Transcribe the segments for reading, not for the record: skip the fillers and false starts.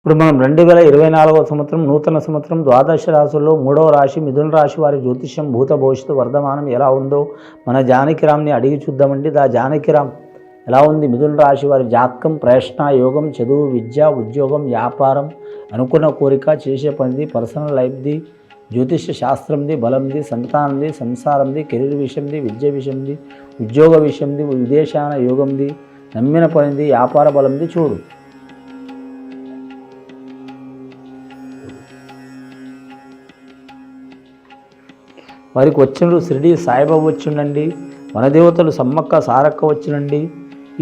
ఇప్పుడు మనం 2024వ సంవత్సరం నూతన సంవత్సరం ద్వాదశ రాశుల్లో 3వ రాశి మిథున రాశి వారి జ్యోతిష్యం భూత భవిష్యత్తు వర్ధమానం ఎలా ఉందో మన జానకిరామ్ని అడిగి చూద్దామండి. జానకిరామ్ ఎలా ఉంది? మిథున రాశి వారి జాతకం, ప్రయత్న, యోగం, చదువు, విద్య, ఉద్యోగం, వ్యాపారం, అనుకున్న కోరిక, చేసే పనిది, పర్సనల్ లైఫ్ది, జ్యోతిష్య శాస్త్రంది, బలంది, సంతానంది, సంసారంది, కెరీర్ విషయంది, విద్య విషయంది, ఉద్యోగ విషయంది, విదేశాన యోగంది, నమ్మిన పనిది, వ్యాపార బలంది చూడు. వారికి వచ్చిండ్రు షిరిడి సాయిబాబా వచ్చిండండి, వనదేవతలు సమ్మక్క సారక్క వచ్చినండి.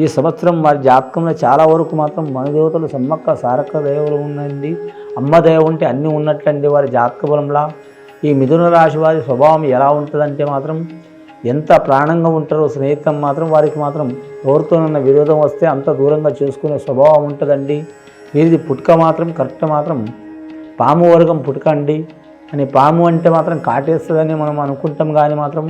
ఈ సంవత్సరం వారి జాతకంలో చాలా వరకు మాత్రం వనదేవతలు సమ్మక్క సారక్క దైవాలు ఉందండి. అమ్మ దయ ఉంటే అన్నీ ఉన్నట్లండి వారి జాతక బలంలా. ఈ మిథున రాశి వారి స్వభావం ఎలా ఉంటుందంటే మాత్రం ఎంత ప్రాణంగా ఉంటారో స్నేహితం మాత్రం వారికి మాత్రం ఎవరితోనన్న విరోధం వస్తే అంత దూరంగా చేసుకునే స్వభావం ఉంటుందండి. వీరిది పుట్టుక మాత్రం కరెక్ట్ మాత్రం పాము వర్గం పుట్టుక అండి. అని పాము అంటే మాత్రం కాటేస్తుందని మనం అనుకుంటాం, కానీ మాత్రం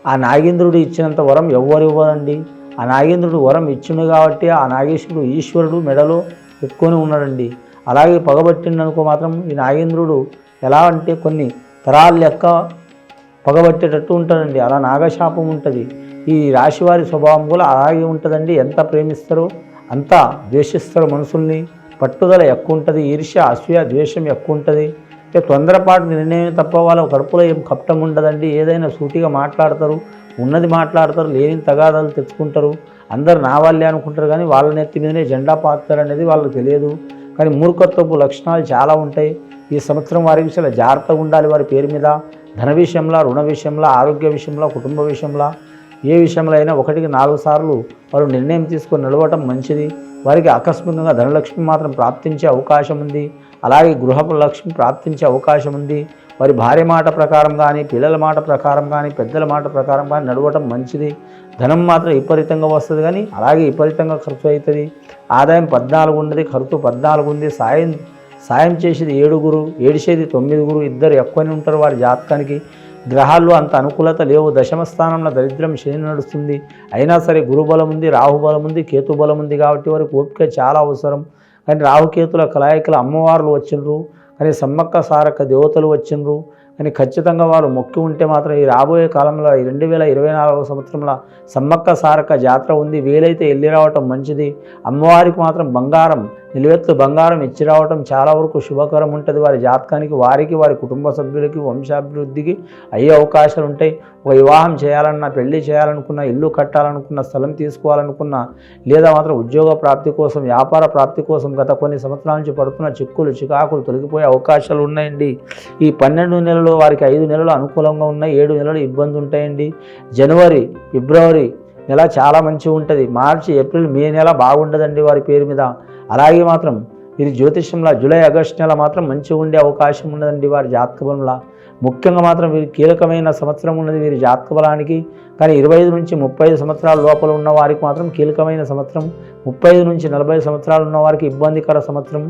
ఆ నాగేంద్రుడు ఇచ్చినంత వరం ఎవ్వరు ఇవ్వరండి. ఆ నాగేంద్రుడు వరం ఇచ్చిండు కాబట్టి ఆ నాగేశ్వరుడు ఈశ్వరుడు మెడలో పెట్టుకొని ఉన్నాడండి. అలాగే పగబట్టిండనుకో మాత్రం ఈ నాగేంద్రుడు ఎలా అంటే కొన్ని తరాల లెక్క పగబట్టేటట్టు ఉంటాడండి. అలా నాగశాపం ఉంటుంది. ఈ రాశివారి స్వభావం కూడా అలాగే ఉంటుందండి. ఎంత ప్రేమిస్తారో అంత ద్వేషిస్తారో మనుషుల్ని. పట్టుదల ఎక్కువ ఉంటుంది, ఈర్ష్య, అసూయ, ద్వేషం ఎక్కువ ఉంటుంది. తొందరపాటు నిర్ణయం తప్ప వాళ్ళ కడుపులో ఏం కప్పటం ఉండదండి. ఏదైనా సూటిగా మాట్లాడతారు, ఉన్నది మాట్లాడతారు, లేని తగాదాలు తెచ్చుకుంటారు. అందరు నా వాళ్ళే అనుకుంటారు, కానీ వాళ్ళ నెత్తి మీదనే జెండా పాతారు అనేది వాళ్ళకి తెలియదు. కానీ మూర్ఖత్వపు లక్షణాలు చాలా ఉంటాయి. ఈ సంవత్సరం వారి విషయంలో జాగ్రత్తగా ఉండాలి. వారి పేరు మీద ధన విషయంలో, రుణ విషయంలో, ఆరోగ్య విషయంలో, కుటుంబ విషయంలో, ఏ విషయంలో అయినా 1కి 4 సార్లు వారు నిర్ణయం తీసుకొని నిలవటం మంచిది. వారికి ఆకస్మికంగా ధనలక్ష్మి మాత్రం ప్రాప్తించే అవకాశం ఉంది. అలాగే గృహలక్ష్మి ప్రాప్తించే అవకాశం ఉంది. వారి భార్య మాట ప్రకారం కానీ, పిల్లల మాట ప్రకారం కానీ, పెద్దల మాట ప్రకారం కానీ నడవటం మంచిది. ధనం మాత్రం విపరీతంగా వస్తుంది, కానీ అలాగే విపరీతంగా ఖర్చు అవుతుంది. ఆదాయం 14 ఉన్నది, ఖర్చు 14 ఉంది. సాయం చేసేది 7, ఏడిసేది 9, ఇద్దరు ఎక్కువనే ఉంటారు వారి జాతకానికి. గ్రహాల్లో అంత అనుకూలత లేవు. దశమ స్థానంలో దరిద్రం శని నడుస్తుంది. అయినా సరే గురుబలం ఉంది, రాహుబలం ఉంది, కేతు బలం ఉంది. కాబట్టి వారికి ఓపిక చాలా అవసరం. కానీ రాహుకేతుల కలయికల అమ్మవార్లు వచ్చిండ్రు, కానీ సమ్మక్క సారక్క దేవతలు వచ్చిండ్రు. కానీ ఖచ్చితంగా వారు మొక్కి ఉంటే మాత్రం ఈ రాబోయే కాలంలో 2024వ సంవత్సరంలో సమ్మక్క సారక్క జాతర ఉంది. వీలైతే వెళ్ళి రావటం మంచిది. అమ్మవారికి మాత్రం బంగారం, నిలువెత్తు బంగారం ఇచ్చి రావటం చాలా వరకు శుభకరం ఉంటుంది. వారి జాతకానికి, వారికి, వారి కుటుంబ సభ్యులకి, వంశాభివృద్ధికి అయ్యే అవకాశాలు ఉంటాయి. ఒక వివాహం చేయాలన్నా, పెళ్లి చేయాలనుకున్నా, ఇల్లు కట్టాలనుకున్న, స్థలం తీసుకోవాలనుకున్నా, లేదా మాత్రం ఉద్యోగ ప్రాప్తి కోసం, వ్యాపార ప్రాప్తి కోసం గత కొన్ని సంవత్సరాల నుంచి పడుతున్న చిక్కులు, చికాకులు తొలగిపోయే అవకాశాలు ఉన్నాయండి. ఈ 12 నెలలు వారికి 5 నెలలు అనుకూలంగా ఉన్నాయి, 7 నెలలు ఇబ్బంది ఉంటాయండి. జనవరి, ఫిబ్రవరి నెల చాలా మంచిగా ఉంటుంది. మార్చి, ఏప్రిల్, మే నెల బాగుండదండి వారి పేరు మీద. అలాగే మాత్రం వీరి జ్యోతిష్యంలో జూలై, ఆగస్టు నెల మాత్రం మంచిగా ఉండే అవకాశం ఉన్నదండి వారి జాతక బలంలో. ముఖ్యంగా మాత్రం వీరి కీలకమైన సంవత్సరం ఉన్నది వీరి జాతక బలానికి. కానీ 25 నుంచి 35 సంవత్సరాల లోపల ఉన్న వారికి మాత్రం కీలకమైన సంవత్సరం. 35 నుంచి 40 సంవత్సరాలు ఉన్న వారికి ఇబ్బందికర సంవత్సరం.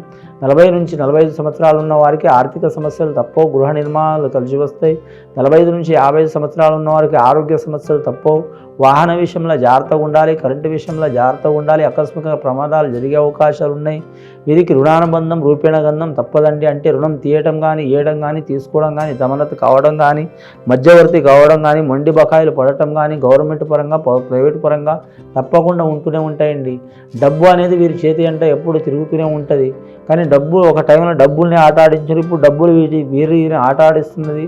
40 నుంచి 45 సంవత్సరాలు ఉన్న వారికి ఆర్థిక సమస్యలు తప్పవు, గృహ నిర్మాణాలు కలిసి వస్తాయి. 45 నుంచి 50 సంవత్సరాలు ఉన్న వారికి ఆరోగ్య సమస్యలు తప్పవు. వాహన విషయంలో జాగ్రత్తగా ఉండాలి, కరెంటు విషయంలో జాగ్రత్తగా ఉండాలి. ఆకస్మిక ప్రమాదాలు జరిగే అవకాశాలు ఉన్నాయి. వీరికి రుణానుబంధం, రూపేణ గంధం తప్పదండి. అంటే రుణం తీయటం కానీ, ఇవ్వడం కానీ, తీసుకోవడం కానీ, దమనత కావడం కానీ, మధ్యవర్తి కావడం కానీ, మొండి బకాయిలు పడటం కానీ, గవర్నమెంట్ పరంగా, ప్రైవేటు పరంగా తప్పకుండా ఉంటూనే ఉంటాయండి. డబ్బు అనేది వీరి చేతి అంటే ఎప్పుడు తిరుగుతూనే ఉంటుంది. కానీ డబ్బు ఒక టైంలో డబ్బుల్ని ఆట ఆడించారు, ఇప్పుడు డబ్బులు వీరిని ఆట ఆడిస్తున్నది.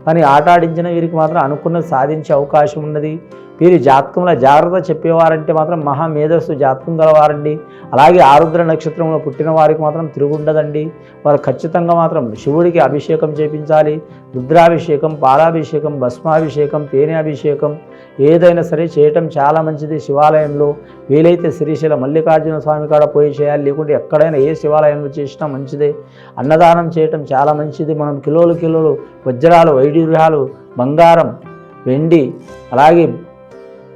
కానీ ఆట ఆడించిన వీరికి మాత్రం అనుకున్నది సాధించే అవకాశం ఉన్నది. వీరి జాతకంలో జాగ్రత్త చెప్పేవారంటే మాత్రం మహామేధస్సు జాతకం గలవారండి. అలాగే ఆరుద్ర నక్షత్రంలో పుట్టిన వారికి మాత్రం తిరుగుండదండి. వారు ఖచ్చితంగా మాత్రం శివుడికి అభిషేకం చేయించాలి. రుద్రాభిషేకం, పాలాభిషేకం, భస్మాభిషేకం, తేనె అభిషేకం ఏదైనా సరే చేయటం చాలా మంచిది. శివాలయంలో వీలైతే శ్రీశైల మల్లికార్జున స్వామి కాడ పోయి చేయాలి, లేకుంటే ఎక్కడైనా ఏ శివాలయంలో చేసినా మంచిదే. అన్నదానం చేయటం చాలా మంచిది. మనం కిలోలు వజ్రాలు, వైడూర్యాలు, బంగారం, వెండి, అలాగే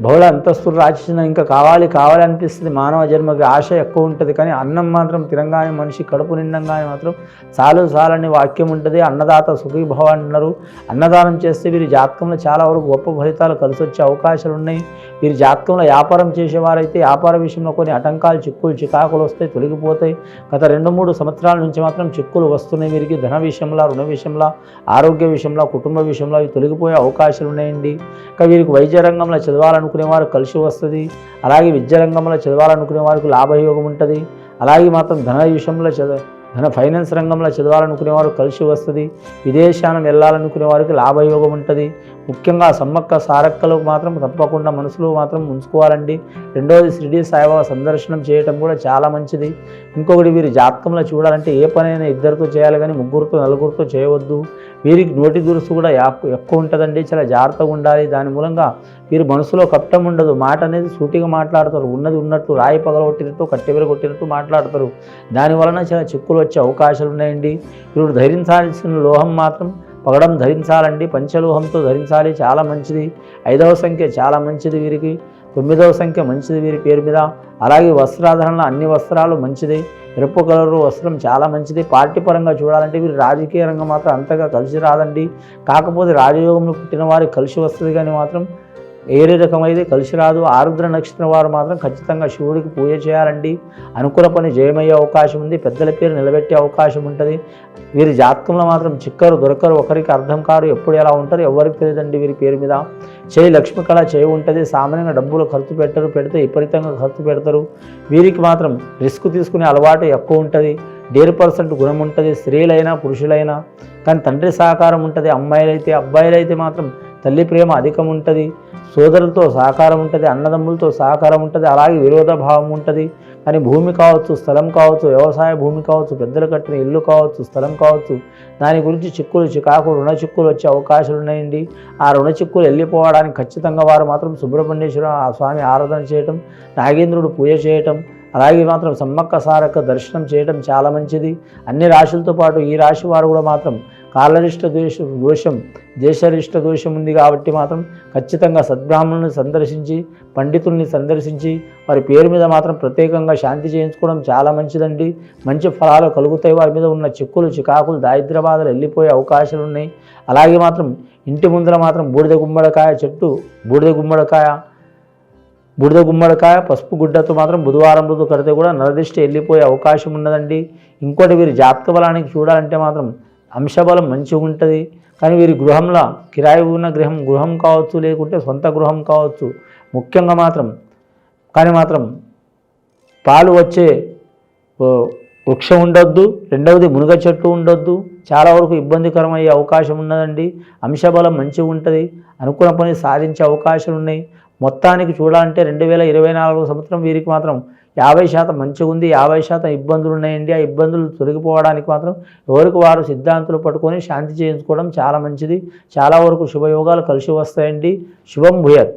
బహుళ అంతస్తులు రాచిన ఇంకా కావాలి కావాలి అనిపిస్తుంది. మానవ జన్మకి ఆశ ఎక్కువ ఉంటుంది, కానీ అన్నం మాత్రం తినంగానే మనిషి కడుపు నిండంగానే మాత్రం చాలు చాలని వాక్యం ఉంటుంది. అన్నదాత సుఖీభవ అంటున్నారు. అన్నదానం చేస్తే వీరి జాతకంలో చాలా వరకు గొప్ప ఫలితాలు కలిసి వచ్చే అవకాశాలు ఉన్నాయి. వీరి జాతకంలో వ్యాపారం చేసేవారైతే వ్యాపార విషయంలో కొన్ని ఆటంకాలు, చిక్కులు, చికాకులు వస్తాయి, తొలగిపోతాయి. గత 2-3 సంవత్సరాల నుంచి మాత్రం చిక్కులు వస్తున్నాయి వీరికి. ధన విషయంలో, రుణ విషయంలో, ఆరోగ్య విషయంలో, కుటుంబ విషయంలో అవి తొలగిపోయే అవకాశాలు ఉన్నాయండి. ఇంకా వీరికి వైద్య రంగంలో చదవాలనుకునే వారు కలిసి వస్తుంది. అలాగే విద్యా రంగంలో చదవాలనుకునే వారికి లాభయోగం ఉంటుంది. అలాగే మాత్రం ధన విషయంలో ఫైనాన్స్ రంగంలో చదవాలనుకునే వారు కలిసి వస్తుంది. విదేశానం వెళ్ళాలనుకునే వారికి లాభయోగం ఉంటుంది. ముఖ్యంగా సమ్మక్క సారక్కలు మాత్రం తప్పకుండా మనసులో మాత్రం ఉంచుకోవాలండి. రెండవది షిరిడి సాయిబాబా సందర్శనం చేయటం కూడా చాలా మంచిది. ఇంకొకటి వీరి జాతకంలో చూడాలంటే ఏ పనైనా ఇద్దరితో చేయాలి, కానీ ముగ్గురితో నలుగురితో చేయవద్దు. వీరికి నోటి దురుసు కూడా ఎక్కువ ఉంటుందండి, చాలా జాగ్రత్తగా ఉండాలి. దాని మూలంగా వీరు మనసులో కష్టం ఉండదు, మాట అనేది సూటిగా మాట్లాడతారు, ఉన్నది ఉన్నట్టు రాయి పగలగొట్టినట్టు కట్టెబెర కొట్టినట్టు మాట్లాడతారు. దానివలన చాలా చిక్కులు వచ్చే అవకాశాలు ఉన్నాయండి. వీరు ధరించాల్సిన లోహం మాత్రం పగడం ధరించాలండి, పంచలోహంతో ధరించాలి, చాలా మంచిది. 5వ సంఖ్య చాలా మంచిది వీరికి. 9వ సంఖ్య మంచిది వీరి పేరు మీద. అలాగే వస్త్రాధారణలో అన్ని వస్త్రాలు మంచిది. ఎరుపు కలరు వస్త్రం చాలా మంచిది. పార్టీ పరంగా చూడాలంటే వీరు రాజకీయ రంగం మాత్రం అంతగా కలిసి రాదండి. కాకపోతే రాజయోగంలో పుట్టిన వారికి కలిసి వస్తుంది, కానీ మాత్రం ఏరే రకమైతే కలిసి రాదు. ఆరుద్ర నక్షత్రం వారు మాత్రం ఖచ్చితంగా శివుడికి పూజ చేయాలండి. అనుకూల పని జయమయ్యే అవకాశం ఉంది. పెద్దల పేరు నిలబెట్టే అవకాశం ఉంటుంది. వీరి జాతకంలో మాత్రం చిక్కరు దొరకరు, ఒకరికి అర్థం కారు, ఎప్పుడు ఎలా ఉంటారు ఎవరికి తెలియదండి. వీరి పేరు మీద చేయి లక్ష్మి కళ చేయి ఉంటుంది. సామాన్యంగా డబ్బులు ఖర్చు పెడితే విపరీతంగా ఖర్చు పెడతారు. వీరికి మాత్రం రిస్క్ తీసుకునే అలవాటు ఎక్కువ ఉంటుంది. 100% గుణం ఉంటుంది. స్త్రీలైనా పురుషులైనా కానీ తండ్రి సహకారం ఉంటుంది. అబ్బాయిలైతే మాత్రం తల్లి ప్రేమ అధికం ఉంటుంది. సోదరులతో సహకారం ఉంటుంది. అన్నదమ్ములతో సహకారం ఉంటుంది. అలాగే విరోధ భావం ఉంటుంది. కానీ భూమి కావచ్చు, స్థలం కావచ్చు, వ్యవసాయ భూమి కావచ్చు, పెద్దలు కట్టిన ఇల్లు కావచ్చు, స్థలం కావచ్చు, దాని గురించి చిక్కులు, చికాకు, రుణ చిక్కులు వచ్చే అవకాశాలు ఉన్నాయండి. ఆ రుణ చిక్కులు వెళ్ళిపోవడానికి ఖచ్చితంగా వారు మాత్రం సుబ్రహ్మణ్యేశ్వర స్వామి ఆరాధన చేయటం, నాగేంద్రుడు పూజ చేయటం, అలాగే మాత్రం సమ్మక్క సారక్క దర్శనం చేయడం చాలా మంచిది. అన్ని రాశులతో పాటు ఈ రాశి వారు కూడా మాత్రం కాలరిష్ట దోషం, దేశరిష్ట దోషం ఉంది కాబట్టి మాత్రం ఖచ్చితంగా సద్బ్రాహ్మణుని సందర్శించి, పండితుల్ని సందర్శించి వారి పేరు మీద మాత్రం ప్రత్యేకంగా శాంతి చేయించుకోవడం చాలా మంచిదండి. మంచి ఫలాలు కలుగుతాయి. వారి మీద ఉన్న చిక్కులు, చికాకులు, దారిద్ర్య బాధలు వెళ్ళిపోయే అవకాశాలు ఉన్నాయి. అలాగే మాత్రం ఇంటి ముందర మాత్రం బూడిద గుమ్మడికాయ చెట్టు, బూడిద గుమ్మడికాయ పసుపు గుడ్డతో మాత్రం బుధవారం రోజు కడితే కూడా నరదిష్టి వెళ్ళిపోయే అవకాశం ఉన్నదండి. ఇంకోటి వీరి జాతక బలానికి చూడాలంటే మాత్రం అంశబలం మంచిగా ఉంటుంది. కానీ వీరి గృహంలో కిరాయి ఉన్న గృహం కావచ్చు, లేకుంటే సొంత గృహం కావచ్చు, ముఖ్యంగా మాత్రం పాలు వచ్చే వృక్షం ఉండొద్దు. రెండవది మునగ చెట్టు ఉండొద్దు. చాలా వరకు ఇబ్బందికరమయ్యే అవకాశం ఉన్నదండి. అంశబలం మంచిగా ఉంటుంది. అనుకున్న పని సాధించే అవకాశాలు ఉన్నాయి. మొత్తానికి చూడాలంటే 2024 సంవత్సరం వీరికి మాత్రం 50% మంచిగా ఉంది, 50% ఇబ్బందులు ఉన్నాయండి. ఆ ఇబ్బందులు తొలగిపోవడానికి మాత్రం ఎవరికి వారు సిద్ధాంతులు పట్టుకొని శాంతి చేయించుకోవడం చాలా మంచిది. చాలా వరకు శుభయోగాలు కలిసి వస్తాయండి. శుభం భూయాత్.